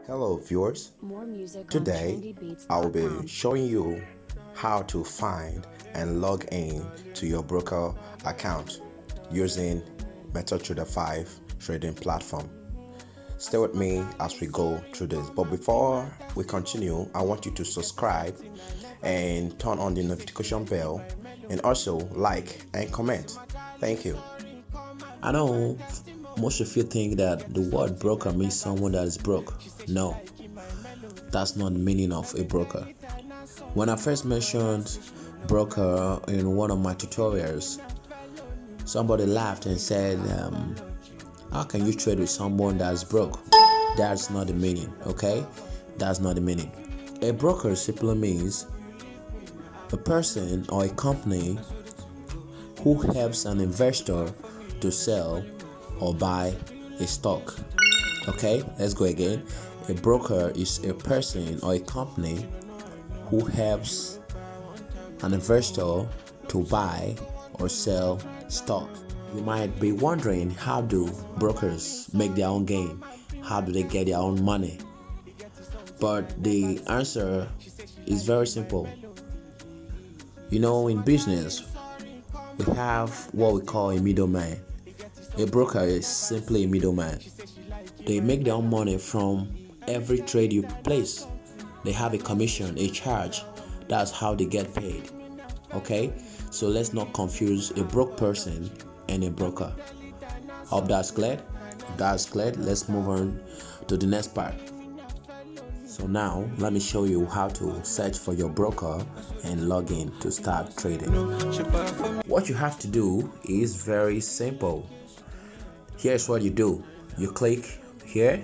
Hello viewers, today I'll be showing you how to find and log in to your broker account using MetaTrader 5 trading platform. Stay with me as we go through this, but before we continue, I want you to subscribe and turn on the notification bell and also like and comment. Thank you. I know most of you think that the word broker means someone that is broke. No, that's not the meaning of a broker. When I first mentioned broker in one of my tutorials, somebody laughed and said, how can you trade with someone that's broke? That's not the meaning, okay? That's not the meaning. A broker simply means a person or a company who helps an investor to sell or buy a stock. Okay, let's go again. A broker is a person or a company who helps an investor to buy or sell stock. You might be wondering, how do brokers make their own gain? How do they get their own money? But the answer is very simple. You know, in business, we have what we call a middleman. A broker is simply a middleman. They make their own money from every trade you place. They have a commission, a charge. That's how they get paid. Okay? So let's not confuse a broke person and a broker. Hope that's clear? If that's clear, let's move on to the next part. So now, let me show you how to search for your broker and log in to start trading. What you have to do is very simple. Here's what you do. You click here.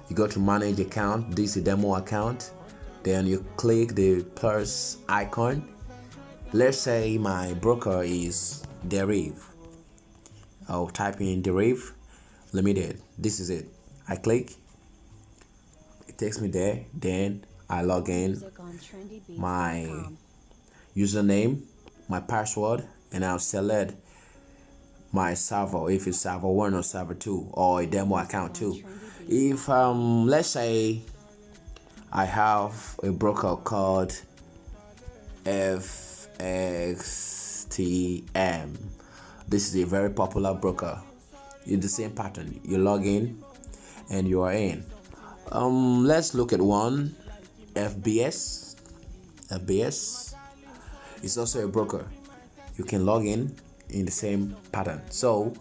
You go to manage account. This is a demo account. Then you click the plus icon. Let's say my broker is Deriv. I'll type in Deriv Limited. This is it. I click. It takes me there. Then I log in my username, my password, and I'll select my server, if it's server 1 or server 2 or a demo account too. If let's say I have a broker called FXTM. This is a very popular broker. In the same pattern, you log in and you are in. Let's look at one. FBS is also a broker. You can log in the same pattern. So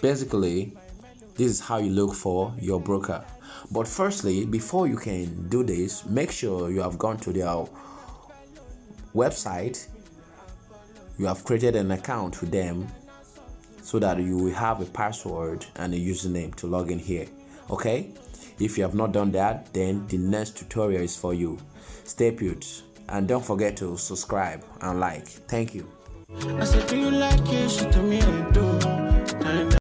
basically, this is how you look for your broker. But firstly, before you can do this, make sure you have gone to their website. You have created an account with them so that you will have a password and a username to log in here. Okay? If you have not done that, then the next tutorial is for you. Stay put and don't forget to subscribe and like. Thank you. I said, do you like it? She told me I do.